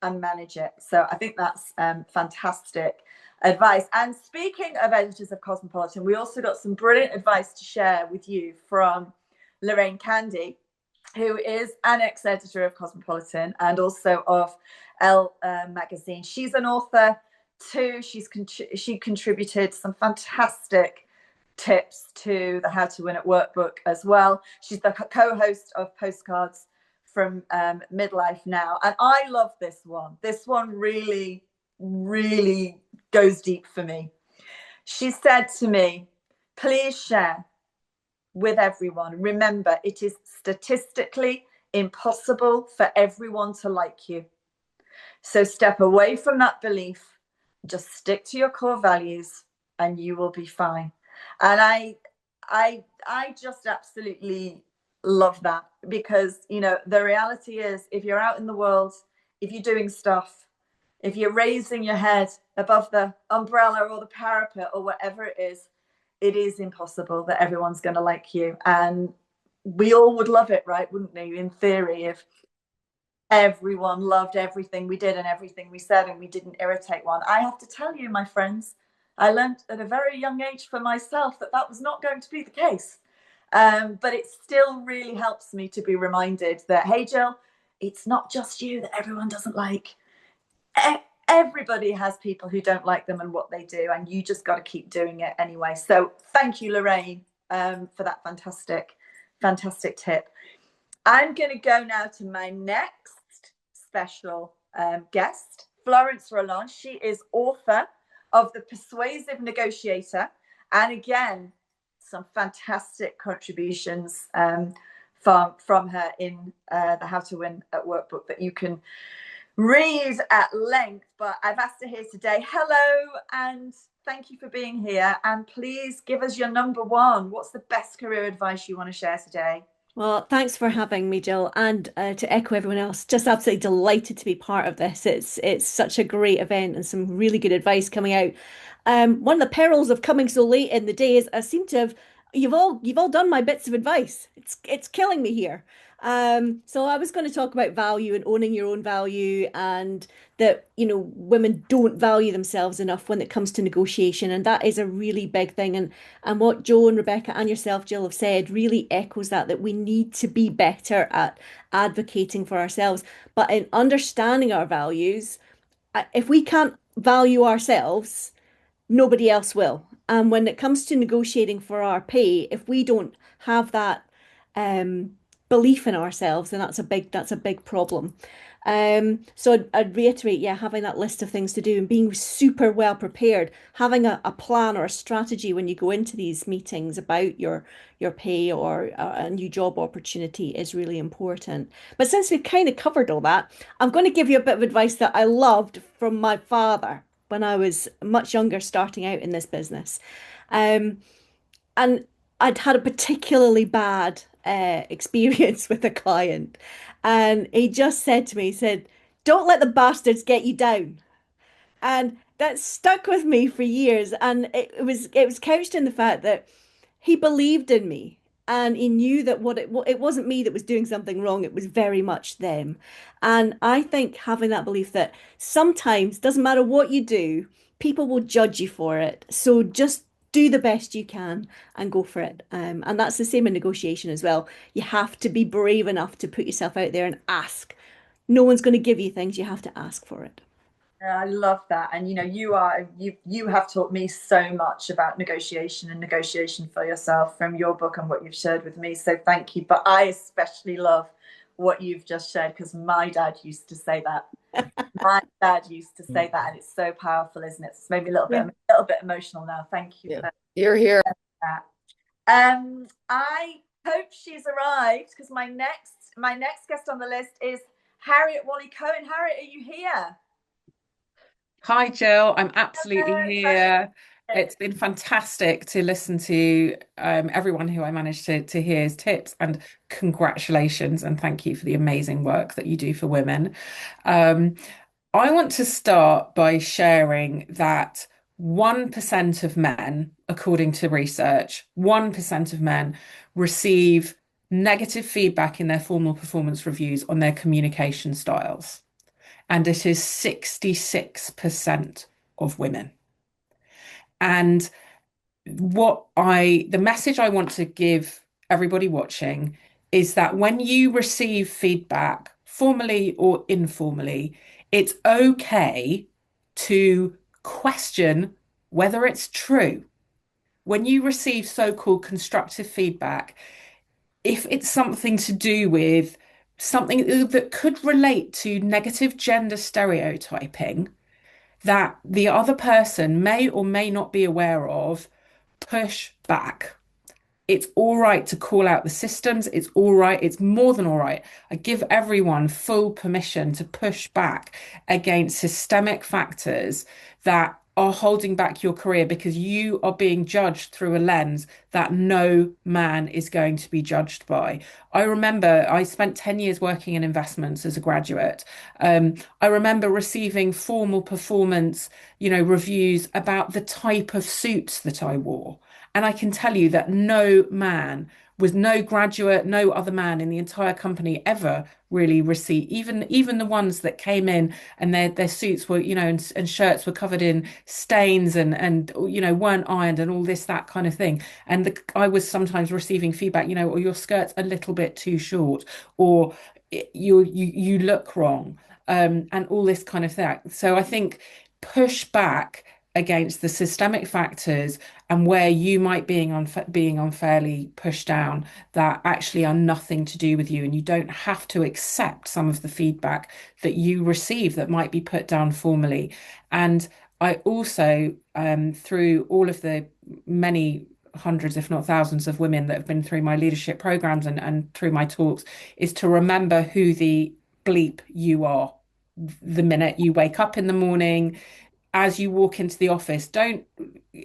and manage it. So I think that's fantastic advice. And speaking of editors of Cosmopolitan, we also got some brilliant advice to share with you from Lorraine Candy, who is an ex-editor of Cosmopolitan and also of Elle magazine. She's an author too. She contributed some fantastic tips to the How to Win at Work book as well. She's the co-host of Postcards from Midlife Now, and I love this one. This one really, really goes deep for me. She said to me, please share with everyone. Remember, it is statistically impossible for everyone to like you. So step away from that belief, just stick to your core values and you will be fine. And I just absolutely love that, because, you know, the reality is, if you're out in the world, if you're doing stuff, if you're raising your head above the umbrella or the parapet or whatever it is impossible that everyone's going to like you. And we all would love it, right? Wouldn't we? In theory, if everyone loved everything we did and everything we said and we didn't irritate one. I have to tell you, my friends, I learned at a very young age for myself that was not going to be the case. But it still really helps me to be reminded that, hey, Jill, it's not just you that everyone doesn't like. Everybody has people who don't like them and what they do, and you just got to keep doing it anyway. So thank you, Lorraine, for that fantastic tip. I'm going to go now to my next special guest, Florence Roland. She is author of The Persuasive Negotiator, and again, some fantastic contributions from her in the How to Win at Work book that you can read at length. But I've asked her here today. Hello, and thank you for being here. And please give us your number one. What's the best career advice you want to share today? Well, thanks for having me, Jill, and to echo everyone else, just absolutely delighted to be part of this. It's such a great event and some really good advice coming out. One of the perils of coming so late in the day is I seem to have you've all done my bits of advice. It's killing me here. So I was going to talk about value and owning your own value, and that, you know, women don't value themselves enough when it comes to negotiation, and that is a really big thing. And what Joe and Rebecca and yourself, Jill, have said really echoes that we need to be better at advocating for ourselves. But in understanding our values, if we can't value ourselves, nobody else will. And when it comes to negotiating for our pay, if we don't have that belief in ourselves, then that's a big problem. So I'd reiterate, yeah, having that list of things to do and being super well prepared, having a plan or a strategy when you go into these meetings about your pay or a new job opportunity is really important. But since we've kind of covered all that, I'm going to give you a bit of advice that I loved from my father when I was much younger, starting out in this business. And I'd had a particularly bad experience with a client. And he just said to me, he said, don't let the bastards get you down. And that stuck with me for years. And it was couched in the fact that he believed in me. And he knew that it wasn't me that was doing something wrong. It was very much them. And I think having that belief that sometimes, doesn't matter what you do, people will judge you for it. So just do the best you can and go for it. And that's the same in negotiation as well. You have to be brave enough to put yourself out there and ask. No one's going to give you things. You have to ask for it. I love that. And you know, you have taught me so much about negotiation and negotiation for yourself from your book and what you've shared with me. So thank you. But I especially love what you've just shared, because my dad used to say that. My dad used to say that, and it's so powerful, isn't it? It's made me a little bit emotional now. Thank you. Yeah. You're here. I hope she's arrived, because my next guest on the list is Harriet Wally Cohen. Harriet, are you here? Hi, Jill. I'm absolutely Hello, here. It's been fantastic to listen to everyone who I managed to hear's tips, and congratulations and thank you for the amazing work that you do for women. Um, I want to start by sharing that 1% of men, according to research, 1% of men receive negative feedback in their formal performance reviews on their communication styles, and it is 66% of women. And the message I want to give everybody watching is that when you receive feedback, formally or informally, it's okay to question whether it's true. When you receive so-called constructive feedback, if it's something to do with something that could relate to negative gender stereotyping that the other person may or may not be aware of, push back. It's all right to call out the systems. It's all right. It's more than all right. I give everyone full permission to push back against systemic factors that are holding back your career because you are being judged through a lens that no man is going to be judged by. I remember I spent 10 years working in investments as a graduate. I remember receiving formal performance, reviews about the type of suits that I wore. And I can tell you that no man, with no graduate, no other man in the entire company ever really received, even the ones that came in and their suits were, and shirts were covered in stains and weren't ironed and all this, that kind of thing. And I was sometimes receiving feedback, or your skirt's a little bit too short, or you look wrong, and all this kind of thing. So I think push back against the systemic factors and where you might being unfairly pushed down that actually are nothing to do with you, and you don't have to accept some of the feedback that you receive that might be put down formally. And I also, through all of the many hundreds, if not thousands, of women that have been through my leadership programs and through my talks, is to remember who the bleep you are the minute you wake up in the morning, as you walk into the office. Don't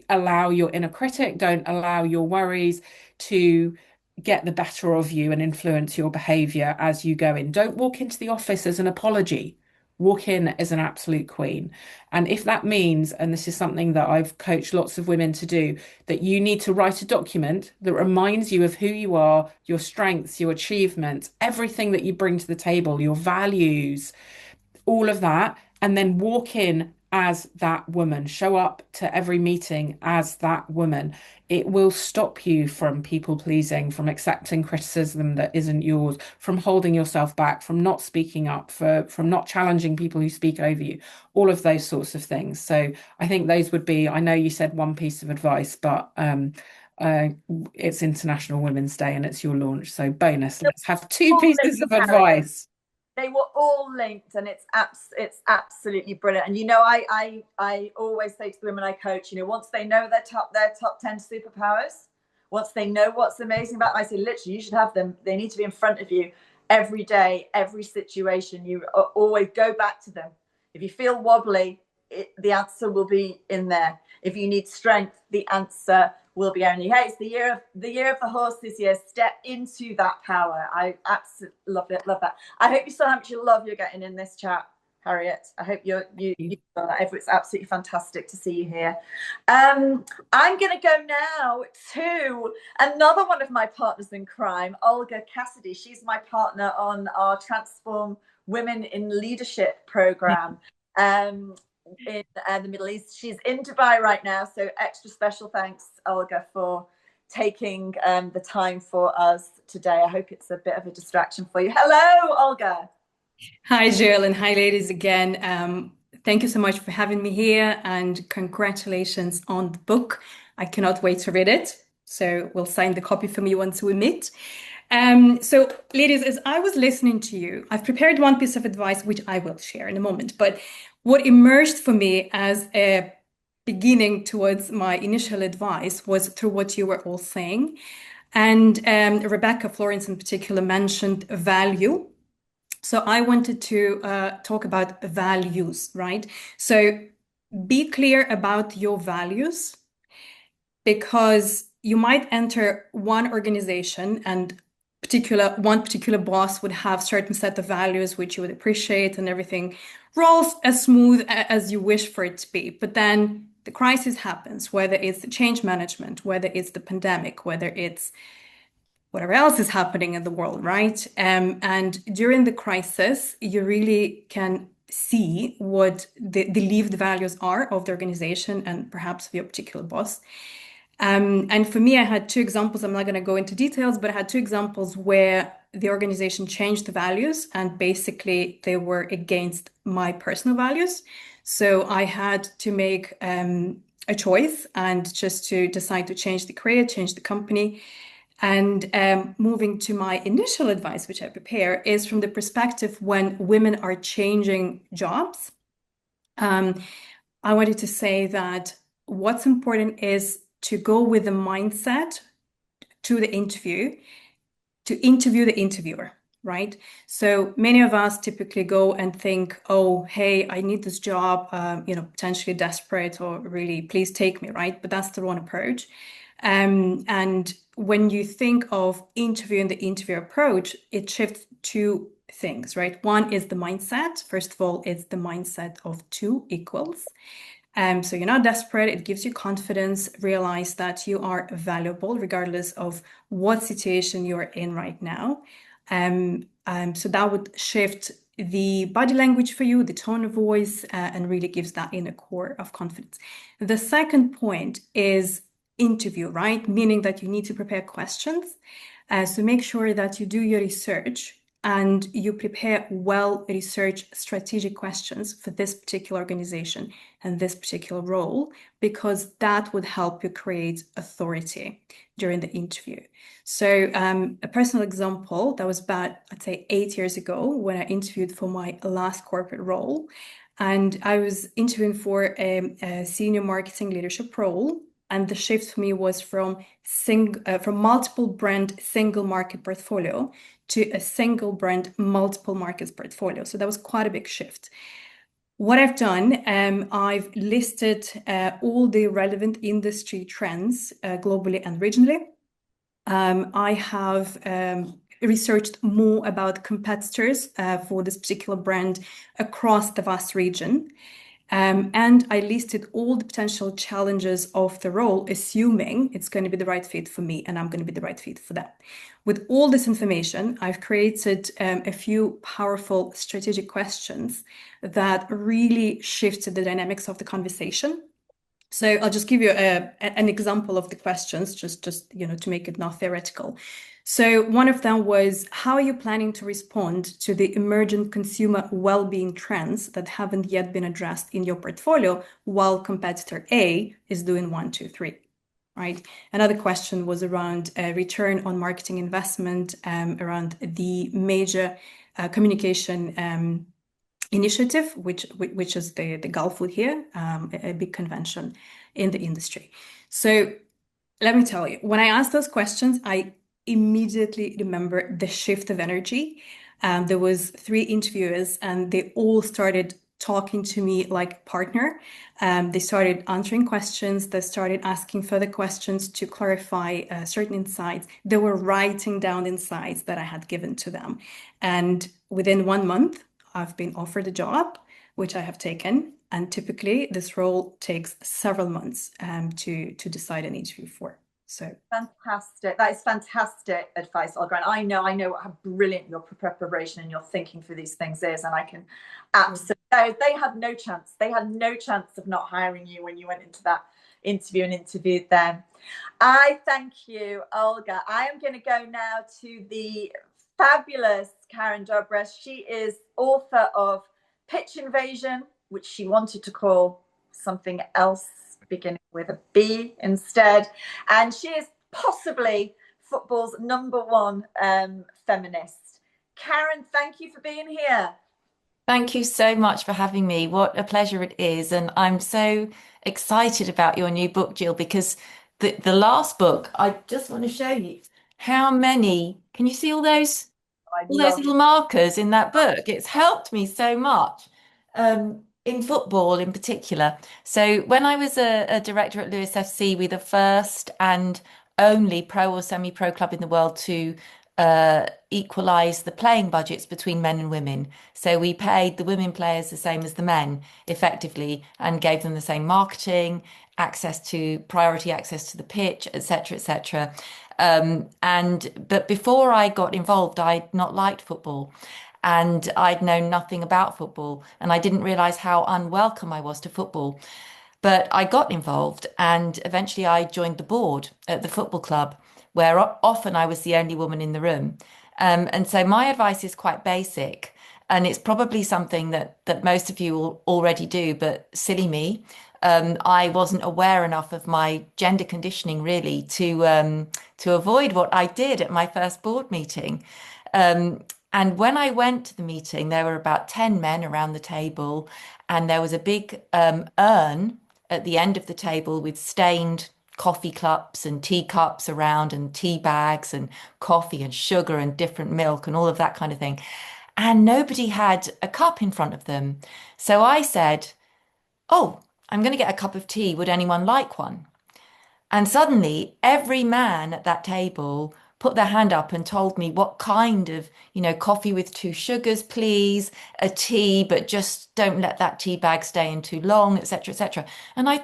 allow your inner critic, don't allow your worries to get the better of you and influence your behavior as you go in. Don't walk into the office as an apology. Walk in as an absolute queen. And if that means, and this is something that I've coached lots of women to do, that you need to write a document that reminds you of who you are, your strengths, your achievements, everything that you bring to the table, your values, all of that, and then walk in as that woman, show up to every meeting as that woman. It will stop you from people pleasing, from accepting criticism that isn't yours, from holding yourself back, from not speaking up, from not challenging people who speak over you, all of those sorts of things. So I think those would be, I know you said one piece of advice, but it's International Women's Day and it's your launch. So bonus, let's have two pieces of advice. They were all linked, and it's absolutely brilliant. And I always say to the women I coach, once they know their top 10 superpowers, once they know what's amazing about them, I say literally you should have them. They need to be in front of you every day, every situation. You always go back to them. If you feel wobbly, the answer will be in there. If you need strength, the answer will be only, hey, it's the year of the horse this year. Step into that power. I absolutely love that. I hope you saw how much love you're getting in this chat, Harriet. I hope you saw that. It's absolutely fantastic to see you here. I'm going to go now to another one of my partners in crime, Olga Cassidy. She's my partner on our Transform Women in Leadership program. In the Middle East. She's in Dubai right now, so extra special thanks, Olga, for taking the time for us today. I hope it's a bit of a distraction for you. Hello, Olga. Hi, Jill, and hi, ladies, again. Thank you so much for having me here, and congratulations on the book. I cannot wait to read it, so we'll sign the copy for me once we meet. So, ladies, as I was listening to you, I've prepared one piece of advice, which I will share in a moment, but what emerged for me as a beginning towards my initial advice was through what you were all saying. And Rebecca Florence in particular mentioned value. So I wanted to talk about values, right? So be clear about your values, because you might enter one organization and one particular boss would have certain set of values which you would appreciate, and everything rolls as smooth as you wish for it to be. But then the crisis happens, whether it's the change management, whether it's the pandemic, whether it's whatever else is happening in the world, right? And during the crisis, you really can see what the lived values are of the organization and perhaps of your particular boss. And for me, I had two examples. I'm not going to go into details, but I had two examples where the organization changed the values and basically they were against my personal values. So I had to make a choice and just to decide to change the career, change the company. And moving to my initial advice, which I prepare, is from the perspective when women are changing jobs. I wanted to say that what's important is to go with the mindset to the interview, to interview the interviewer, right? So many of us typically go and think, oh, hey, I need this job, potentially desperate or really, please take me, right? But that's the wrong approach. And when you think of interviewing the interview approach, it shifts two things, right? One is the mindset. First of all, it's the mindset of two equals. So you're not desperate. It gives you confidence. Realize that you are valuable regardless of what situation you're in right now. So that would shift the body language for you, the tone of voice, and really gives that inner core of confidence. The second point is interview, right? Meaning that you need to prepare questions. So make sure that you do your research and you prepare well-researched strategic questions for this particular organization and this particular role, because that would help you create authority during the interview. So a personal example, that was about, I'd say 8 years ago when I interviewed for my last corporate role. And I was interviewing for a senior marketing leadership role. And the shift for me was from multiple brand single market portfolio to a single brand multiple markets portfolio. So that was quite a big shift. What I've done, I've listed all the relevant industry trends globally and regionally. I have researched more about competitors for this particular brand across the vast region. And I listed all the potential challenges of the role, assuming it's going to be the right fit for me and I'm going to be the right fit for them. With all this information, I've created a few powerful strategic questions that really shifted the dynamics of the conversation. So I'll just give you an example of the questions, just to make it not theoretical. So one of them was, how are you planning to respond to the emergent consumer well-being trends that haven't yet been addressed in your portfolio while competitor A is doing 1, 2, 3, right? Another question was around return on marketing investment, around the major communication initiative, which is the Gulf Food here, a big convention in the industry. So let me tell you, when I asked those questions, I immediately remember the shift of energy. There was 3 interviewers and they all started talking to me like partner. They started answering questions. They started asking further questions to clarify certain insights. They were writing down insights that I had given to them. And within 1 month, I've been offered a job, which I have taken. And typically this role takes several months to decide an interview for. So fantastic. That is fantastic advice, Olga. And I know how brilliant your preparation and your thinking through these things is. And I can absolutely, they had no chance. They had no chance of not hiring you when you went into that interview and interviewed them. I thank you, Olga. I am going to go now to the fabulous Karen Dobres. She is author of Pitch Invasion, which she wanted to call something else, beginning with a B instead. And she is possibly football's #1 feminist. Karen, thank you for being here. Thank you so much for having me. What a pleasure it is. And I'm so excited about your new book, Gill, because the last book, I just want to show you how many, can you see all those little markers in that book? It's helped me so much. in football in particular. So when I was a director at Lewis FC, we were the first and only pro or semi-pro club in the world to equalize the playing budgets between men and women. So we paid the women players the same as the men effectively and gave them the same marketing, access to priority access to the pitch, etc., etc. But before I got involved, I'd not liked football and I'd known nothing about football, and I didn't realize how unwelcome I was to football. But I got involved, and eventually I joined the board at the football club, where often I was the only woman in the room. And so my advice is quite basic, and it's probably something that most of you already do, but silly me. I wasn't aware enough of my gender conditioning really to avoid what I did at my first board meeting. And when I went to the meeting, there were about 10 men around the table, and there was a big urn at the end of the table with stained coffee cups and teacups around, and tea bags and coffee and sugar and different milk and all of that kind of thing. And nobody had a cup in front of them. So I said, "Oh, I'm going to get a cup of tea. Would anyone like one?" And suddenly every man at that table put their hand up and told me what kind of, coffee with 2 sugars, please, a tea, but just don't let that tea bag stay in too long, etc., etc. And I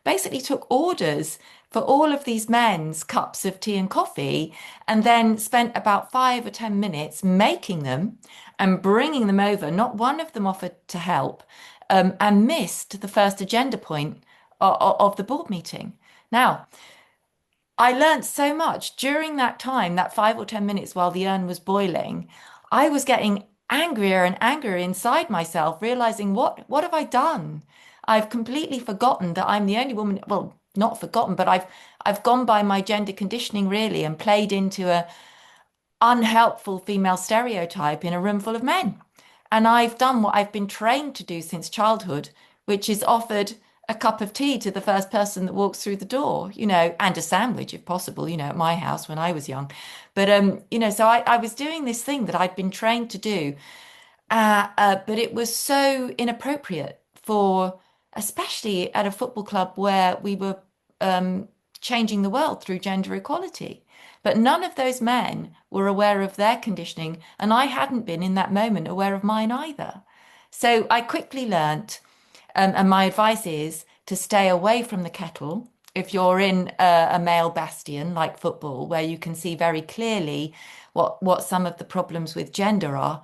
basically took orders for all of these men's cups of tea and coffee, and then spent about 5 or 10 minutes making them and bringing them over. Not one of them offered to help, and missed the first agenda point of the board meeting. Now, I learned so much during that time, that 5 or 10 minutes while the urn was boiling. I was getting angrier and angrier inside myself, realizing what have I done? I've completely forgotten that I'm the only woman. Well, not forgotten, but I've gone by my gender conditioning really and played into a unhelpful female stereotype in a room full of men. And I've done what I've been trained to do since childhood, which is offered a cup of tea to the first person that walks through the door, and a sandwich if possible, at my house when I was young. But, so I was doing this thing that I'd been trained to do. But it was so inappropriate for, especially at a football club where we were changing the world through gender equality. But none of those men were aware of their conditioning, and I hadn't been in that moment aware of mine either. So I quickly learnt, and my advice is to stay away from the kettle if you're in a male bastion like football, where you can see very clearly what some of the problems with gender are.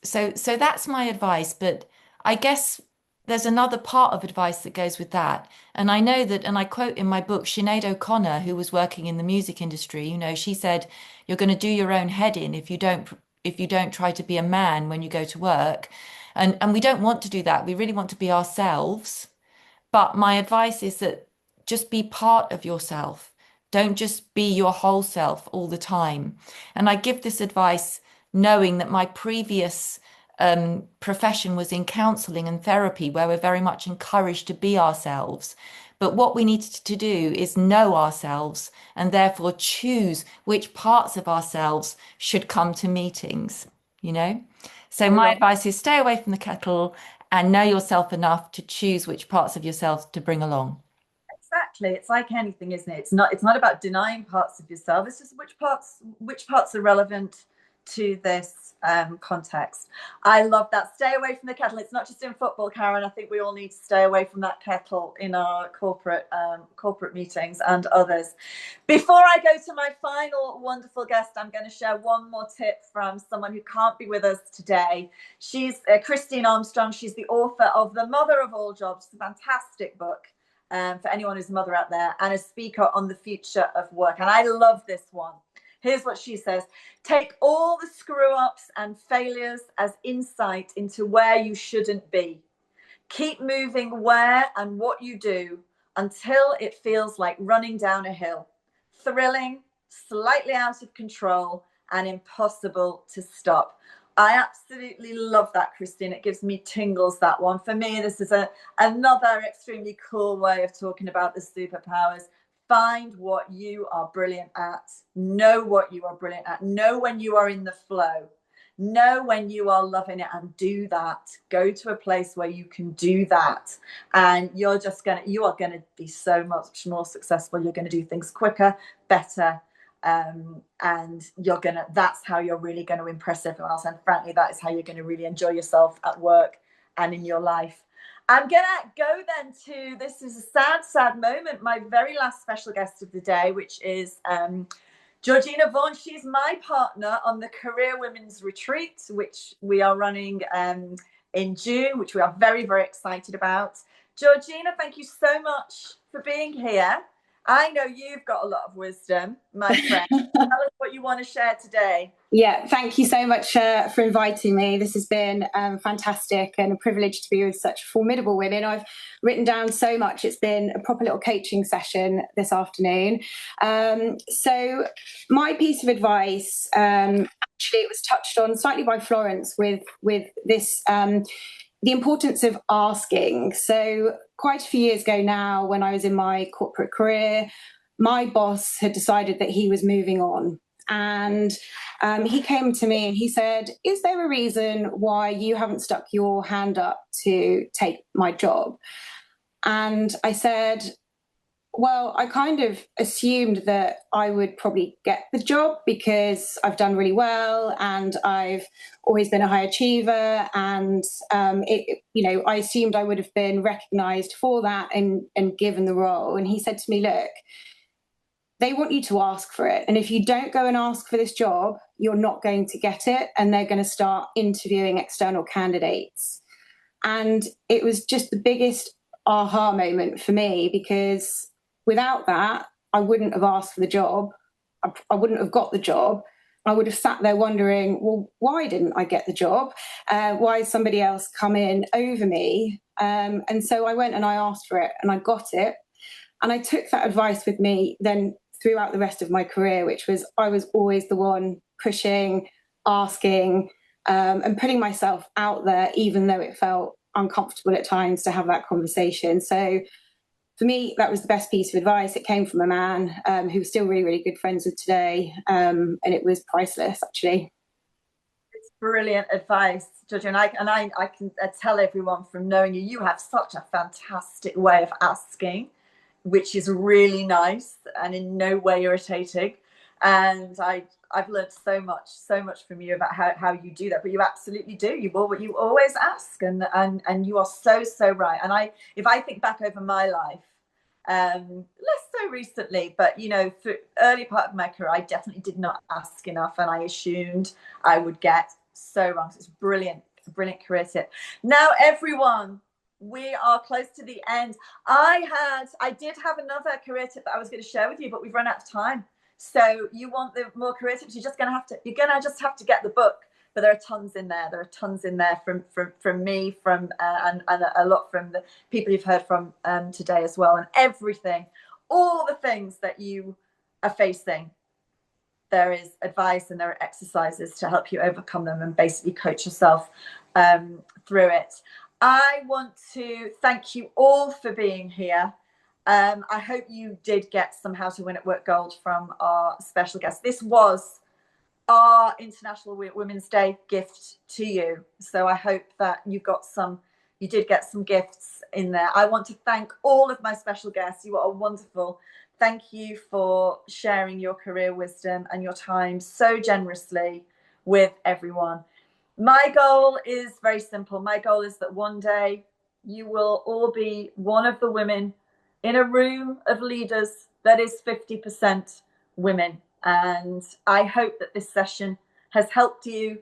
So that's my advice. But I guess there's another part of advice that goes with that. And I know that, and I quote in my book, Sinead O'Connor, who was working in the music industry, she said, "You're going to do your own head in if you don't try to be a man when you go to work." And we don't want to do that. We really want to be ourselves. But my advice is that just be part of yourself. Don't just be your whole self all the time. And I give this advice knowing that my previous profession was in counselling and therapy, where we're very much encouraged to be ourselves. But what we need to do is know ourselves and therefore choose which parts of ourselves should come to meetings, So my advice is stay away from the kettle and know yourself enough to choose which parts of yourself to bring along. Exactly. It's like anything, isn't it? It's not about denying parts of yourself. It's just which parts are relevant to this context. I love that. Stay away from the kettle. It's not just in football, Karen. I think we all need to stay away from that kettle in our corporate meetings and others. Before I go to my final wonderful guest, I'm going to share one more tip from someone who can't be with us today. She's Christine Armstrong. She's the author of The Mother of All Jobs. It's a fantastic book for anyone who's a mother out there, and a speaker on the future of work. And I love this one. Here's what she says: take all the screw-ups and failures as insight into where you shouldn't be. Keep moving where and what you do until it feels like running down a hill. Thrilling, slightly out of control, and impossible to stop. I absolutely love that, Christine. It gives me tingles, that one. For me, this is another extremely cool way of talking about the superpowers. Find what you are brilliant at. Know what you are brilliant at. Know when you are in the flow. know when you are loving it and do that. Go to a place where you can do that, and you are going to be so much more successful. You're going to do things quicker, better, and that's how you're really going to impress everyone else. And frankly, that is how you're going to really enjoy yourself at work and in your life. I'm gonna go then to, this is a sad moment, my very last special guest of the day, which is Georgina Vaughan. She's my partner on the Career Women's Retreat, which we are running in June, which we are very, very excited about. Georgina, thank you so much for being here. I know you've got a lot of wisdom, my friend. Tell us what you want to share today. Yeah, thank you so much for inviting me. This has been fantastic and a privilege to be with such formidable women. I've written down so much. It's been a proper little coaching session this afternoon. So my piece of advice, actually it was touched on slightly by Florence with this, the importance of asking. So quite a few years ago now, when I was in my corporate career, my boss had decided that he was moving on. And he came to me and he said, is there a reason why you haven't stuck your hand up to take my job? And I said, well, I kind of assumed that I would probably get the job because I've done really well and I've always been a high achiever. And, I assumed I would have been recognized for that and given the role. And he said to me, look, they want you to ask for it. And if you don't go and ask for this job, you're not going to get it. And they're going to start interviewing external candidates. And it was just the biggest aha moment for me, because without that, I wouldn't have asked for the job. I wouldn't have got the job. I would have sat there wondering, well, why didn't I get the job? Why has somebody else come in over me? And so I went and I asked for it and I got it. And I took that advice with me then throughout the rest of my career, which was I was always the one pushing, asking, and putting myself out there, even though it felt uncomfortable at times to have that conversation. So for me, that was the best piece of advice. It came from a man who was still really, really good friends with today. And it was priceless, actually. It's brilliant advice, Georgia. And I can tell everyone from knowing you, you have such a fantastic way of asking, which is really nice and in no way irritating. And I've learned so much from you about how you do that. But you absolutely do. You always ask, and you are so right. And if I think back over my life, less so recently, but for early part of my career, I definitely did not ask enough, and I assumed I would get so wrong. So it's brilliant career tip. Now, everyone, we are close to the end. I did have another career tip that I was going to share with you, but we've run out of time. So you want the more career tips, you're gonna just have to get the book. But there are tons in there. There are tons in there from me, and a lot from the people you've heard from today as well, and everything, all the things that you are facing. There is advice and there are exercises to help you overcome them and basically coach yourself through it. I want to thank you all for being here. I hope you did get some How to Win at Work gold from our special guest. This was our International Women's Day gift to you. So I hope that you did get some gifts in there. I want to thank all of my special guests. You are wonderful. Thank you for sharing your career wisdom and your time so generously with everyone. My goal is very simple. My goal is that one day you will all be one of the women in a room of leaders that is 50% women. And I hope that this session has helped you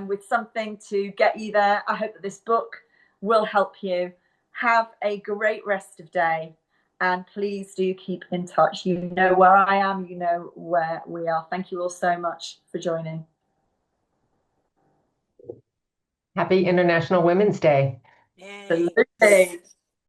with something to get you there. I hope that this book will help you. Have a great rest of day. And please do keep in touch. You know where I am. You know where we are. Thank you all so much for joining. Happy International Women's Day. Yay. Absolutely.